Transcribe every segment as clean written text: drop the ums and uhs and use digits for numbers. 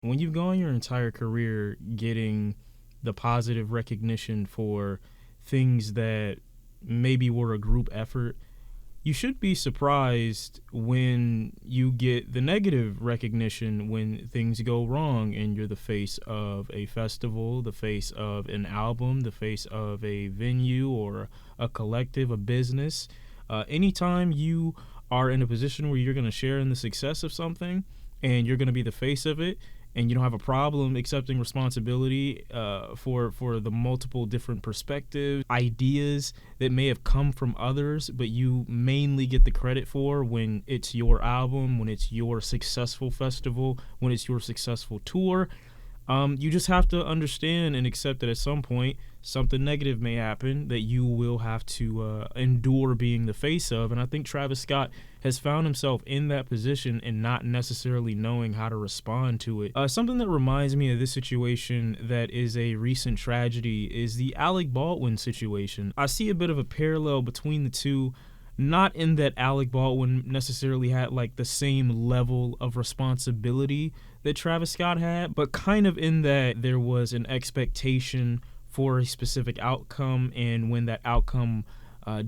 When you've gone your entire career getting the positive recognition for things that maybe were a group effort, you should be surprised when you get the negative recognition when things go wrong and you're the face of a festival, the face of an album, the face of a venue or a collective, a business. Anytime you are in a position where you're going to share in the success of something and you're going to be the face of it, and you don't have a problem accepting responsibility for the multiple different perspectives, ideas that may have come from others, but you mainly get the credit for when it's your album, when it's your successful festival, when it's your successful tour. You just have to understand and accept that at some point something negative may happen that you will have to endure being the face of. And I think Travis Scott has found himself in that position and not necessarily knowing how to respond to it. Something that reminds me of this situation that is a recent tragedy is the Alec Baldwin situation. I see a bit of a parallel between the two. Not in that Alec Baldwin necessarily had like the same level of responsibility that Travis Scott had, but kind of in that there was an expectation for a specific outcome, and when that outcome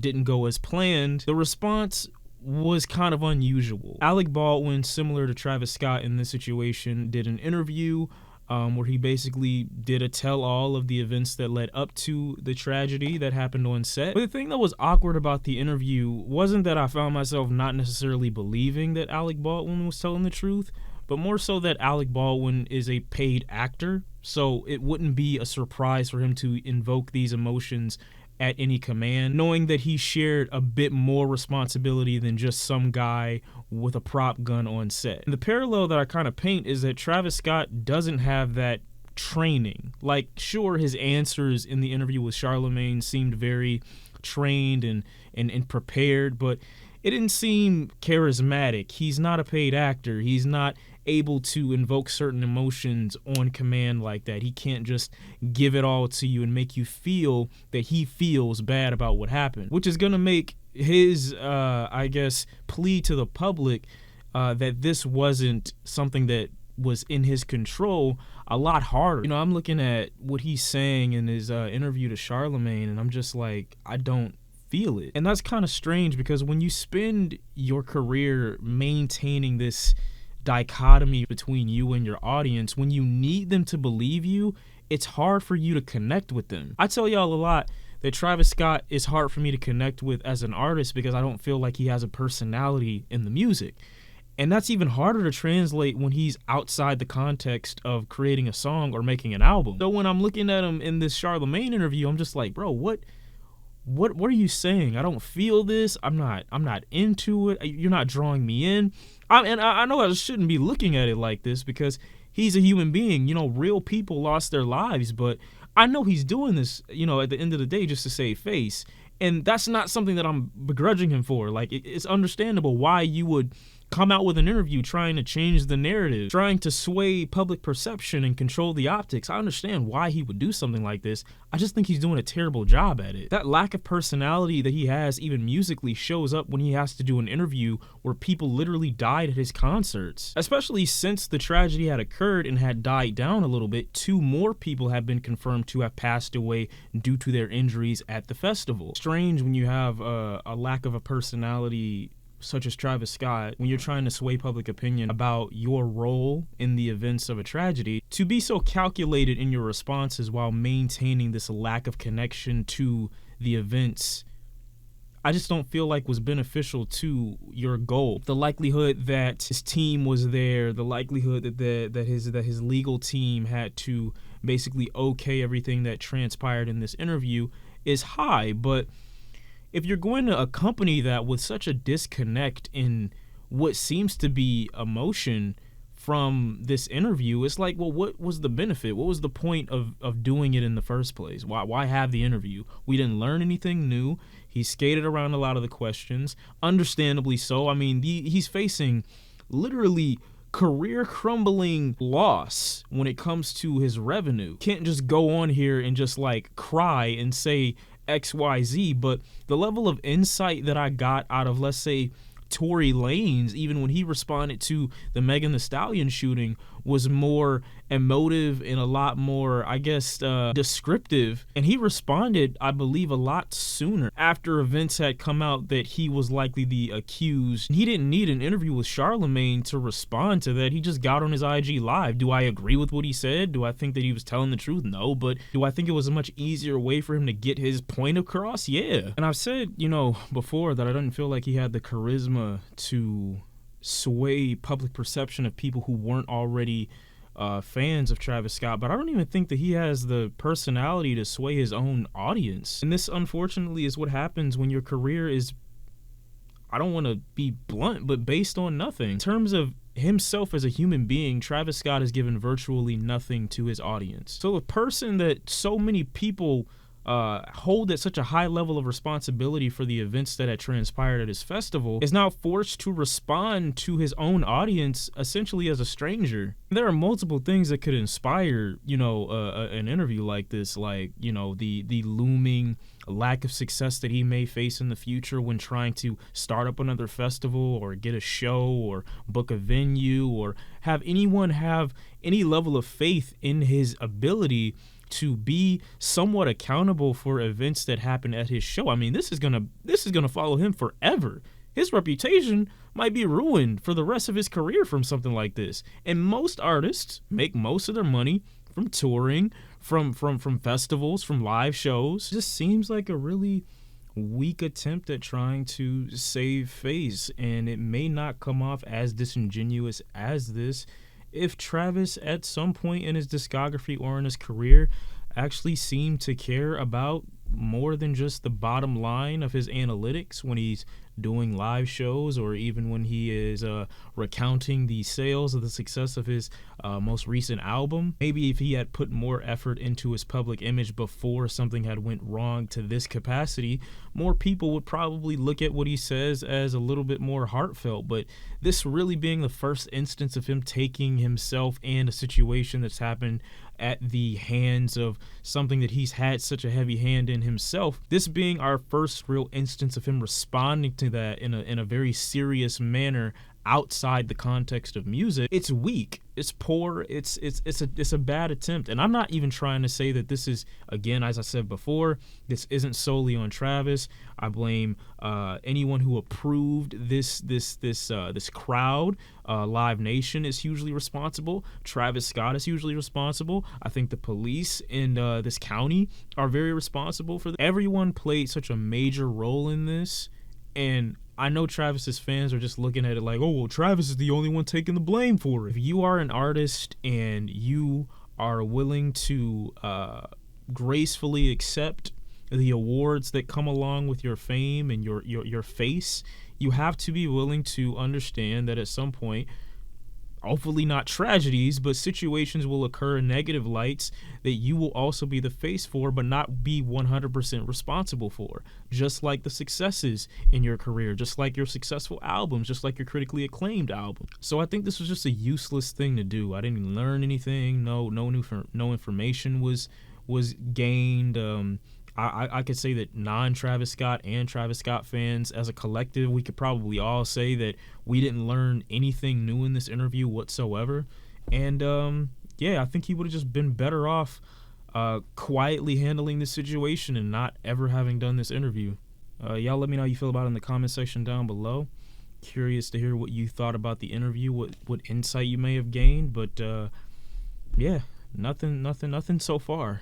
didn't go as planned, the response was kind of unusual. Alec Baldwin, similar to Travis Scott in this situation, did an interview where he basically did a tell-all of the events that led up to the tragedy that happened on set. But the thing that was awkward about the interview wasn't that I found myself not necessarily believing that Alec Baldwin was telling the truth, but more so that Alec Baldwin is a paid actor, so it wouldn't be a surprise for him to invoke these emotions at any command, knowing that he shared a bit more responsibility than just some guy with a prop gun on set. And the parallel that I kind of paint is that Travis Scott doesn't have that training. Like, sure, his answers in the interview with Charlamagne seemed very trained and prepared, but it didn't seem charismatic. He's not a paid actor. He's not able to invoke certain emotions on command like that. He can't just give it all to you and make you feel that he feels bad about what happened, which is going to make his, plea to the public that this wasn't something that was in his control a lot harder. You know, I'm looking at what he's saying in his interview to Charlamagne, and I'm just like, I don't feel it. And that's kind of strange, because when you spend your career maintaining this dichotomy between you and your audience, when you need them to believe you, it's hard for you to connect with them. I tell y'all a lot that Travis Scott is hard for me to connect with as an artist because I don't feel like he has a personality in the music. And that's even harder to translate when he's outside the context of creating a song or making an album. So when I'm looking at him in this Charlamagne interview, I'm just like, bro, what are you saying? I don't feel this. I'm not into it. You're not drawing me in. I know I shouldn't be looking at it like this because he's a human being. You know, real people lost their lives, but I know he's doing this, you know, at the end of the day just to save face. And that's not something that I'm begrudging him for. Like, it's understandable why you would come out with an interview trying to change the narrative, trying to sway public perception and control the optics. I understand why he would do something like this. I just think he's doing a terrible job at it. That lack of personality that he has, even musically, shows up when he has to do an interview where people literally died at his concerts. Especially since the tragedy had occurred and had died down a little bit, 2 more people have been confirmed to have passed away due to their injuries at the festival. Strange when you have a lack of a personality such as Travis Scott, when you're trying to sway public opinion about your role in the events of a tragedy, to be so calculated in your responses while maintaining this lack of connection to the events, I just don't feel like was beneficial to your goal. The likelihood that his team was there, the likelihood that his legal team had to basically okay everything that transpired in this interview is high, but if you're going to accompany that with such a disconnect in what seems to be emotion from this interview, it's like, well, what was the benefit? What was the point of doing it in the first place? Why have the interview? We didn't learn anything new. He skated around a lot of the questions, understandably so. I mean, he's facing literally career crumbling loss when it comes to his revenue. Can't just go on here and just like cry and say XYZ, but the level of insight that I got out of, let's say, Tory Lanez, even when he responded to the Megan Thee Stallion shooting, was more emotive and a lot more, I guess, descriptive. And he responded, I believe, a lot sooner after events had come out that he was likely the accused. He didn't need an interview with Charlamagne to respond to that. He just got on his IG live. Do I agree with what he said? Do I think that he was telling the truth? No. But do I think it was a much easier way for him to get his point across? Yeah. And I've said, before that I didn't feel like he had the charisma to sway public perception of people who weren't already fans of Travis Scott, but I don't even think that he has the personality to sway his own audience. And this, unfortunately, is what happens when your career is, I don't want to be blunt, but based on nothing. In terms of himself as a human being, Travis Scott has given virtually nothing to his audience. So a person that so many people hold at such a high level of responsibility for the events that had transpired at his festival is now forced to respond to his own audience essentially as a stranger. There are multiple things that could inspire, an interview like this, like, the looming lack of success that he may face in the future when trying to start up another festival or get a show or book a venue, or have anyone have any level of faith in his ability to be somewhat accountable for events that happen at his show. I mean, this is gonna follow him forever. His reputation might be ruined for the rest of his career from something like this. And most artists make most of their money from touring, from festivals, from live shows. It just seems like a really weak attempt at trying to save face, and it may not come off as disingenuous as this if Travis at some point in his discography or in his career actually seemed to care about more than just the bottom line of his analytics when he's doing live shows, or even when he is recounting the sales of the success of his most recent album. Maybe if he had put more effort into his public image before something had went wrong to this capacity, more people would probably look at what he says as a little bit more heartfelt. But this really being the first instance of him taking himself and a situation that's happened at the hands of something that he's had such a heavy hand in himself, this being our first real instance of him responding to that in a very serious manner outside the context of music, it's weak, it's poor, it's a bad attempt. And I'm not even trying to say that this is, again, as I said before, this isn't solely on Travis. I blame anyone who approved this crowd. Live Nation is hugely responsible. Travis Scott is hugely responsible. I think the police in this county are very responsible for this. Everyone played such a major role in this, and I know Travis's fans are just looking at it like, oh, well, Travis is the only one taking the blame for it. If you are an artist and you are willing to gracefully accept the awards that come along with your fame and your face, you have to be willing to understand that at some point, hopefully not tragedies, but situations will occur in negative lights that you will also be the face for, but not be 100% responsible for. Just like the successes in your career, just like your successful albums, just like your critically acclaimed album. So I think this was just a useless thing to do. I didn't learn anything. No information was gained. I could say that non-Travis Scott and Travis Scott fans as a collective, we could probably all say that we didn't learn anything new in this interview whatsoever. And I think he would have just been better off quietly handling this situation and not ever having done this interview. Y'all let me know how you feel about it in the comment section down below. Curious to hear what you thought about the interview, what insight you may have gained. But nothing so far.